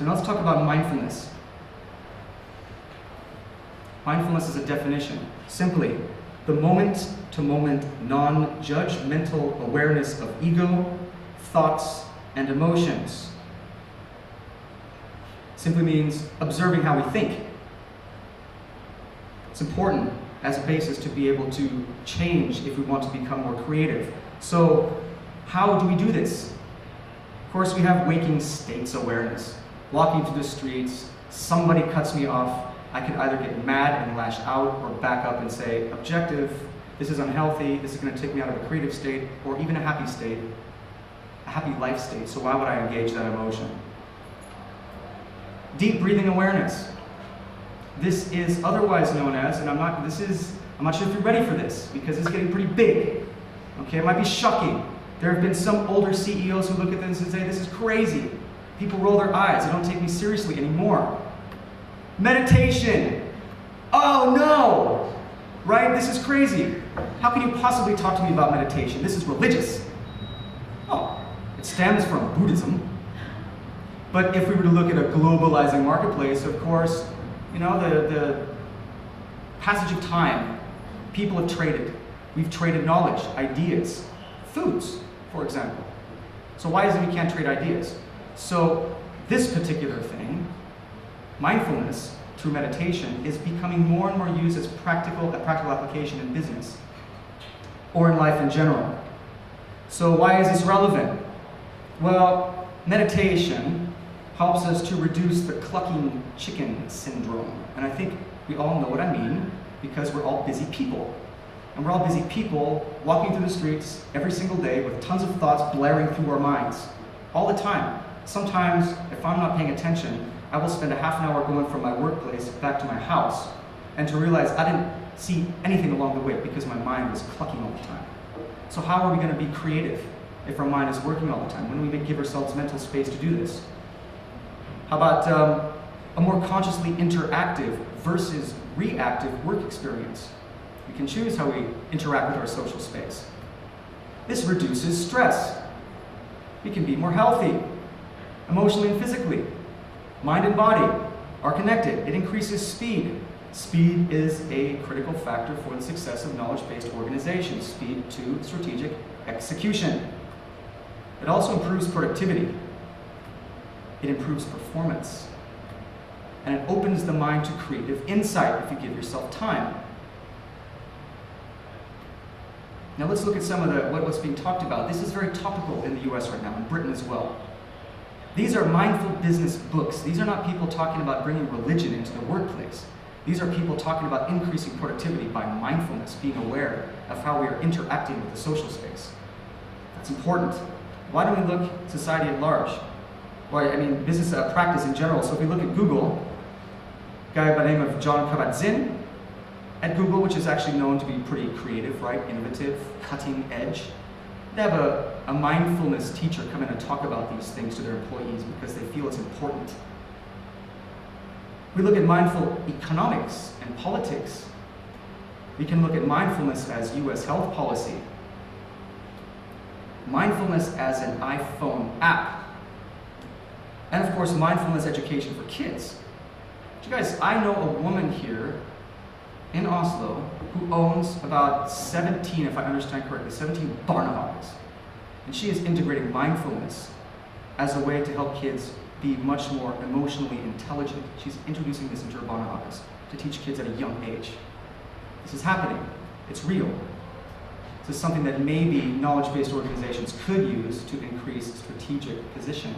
So now let's talk about mindfulness. Mindfulness is a definition. Simply, the moment-to-moment, non-judgmental awareness of ego, thoughts, and emotions. Simply means observing how we think. It's important as a basis to be able to change if we want to become more creative. So, how do we do this? Of course, we have waking states awareness. Walking through the streets, somebody cuts me off, I can either get mad and lash out or back up and say, objective, this is unhealthy, this is going to take me out of a creative state, or even a happy state, a happy life state, so why would I engage that emotion? Deep breathing awareness. This is otherwise known as, and I'm not sure if you're ready for this, because it's getting pretty big. Okay, it might be shocking. There have been some older CEOs who look at this and say, this is crazy. People roll their eyes, they don't take me seriously anymore. Meditation. Oh no! Right? This is crazy. How can you possibly talk to me about meditation? This is religious. Oh, it stems from Buddhism. But if we were to look at a globalizing marketplace, of course, you know, the passage of time, people have traded. We've traded knowledge, ideas, foods, for example. So why is it we can't trade ideas? So this particular thing, mindfulness through meditation, is becoming more and more used as a practical application in business or in life in general. So why is this relevant? Well, meditation helps us to reduce the clucking chicken syndrome. And I think we all know what I mean, because we're all busy people. And we're all busy people walking through the streets every single day with tons of thoughts blaring through our minds all the time. Sometimes, if I'm not paying attention, I will spend a half an hour going from my workplace back to my house, and to realize I didn't see anything along the way because my mind was clucking all the time. So how are we going to be creative if our mind is working all the time? When do we give ourselves mental space to do this? How about a more consciously interactive versus reactive work experience? We can choose how we interact with our social space. This reduces stress. We can be more healthy, emotionally and physically. Mind and body are connected. It increases speed. Speed is a critical factor for the success of knowledge-based organizations. Speed to strategic execution. It also improves productivity. It improves performance. And it opens the mind to creative insight if you give yourself time. Now let's look at some of what's being talked about. This is very topical in the US right now, in Britain as well. These are mindful business books. These are not people talking about bringing religion into the workplace. These are people talking about increasing productivity by mindfulness, being aware of how we are interacting with the social space. That's important. Why don't we look at society at large? Well, I mean, business practice in general. So if we look at Google, a guy by the name of John Kabat-Zinn at Google, which is actually known to be pretty creative, right? Innovative, cutting edge. They have a mindfulness teacher come in and talk about these things to their employees because they feel it's important. We look at mindful economics and politics. We can look at mindfulness as US health policy. Mindfulness as an iPhone app. And of course, mindfulness education for kids. You guys, I know a woman here in Oslo who owns about 17, if I understand correctly, 17 barnehages. And she is integrating mindfulness as a way to help kids be much more emotionally intelligent. She's introducing this into her barnehages to teach kids at a young age. This is happening. It's real. This is something that maybe knowledge-based organizations could use to increase strategic position.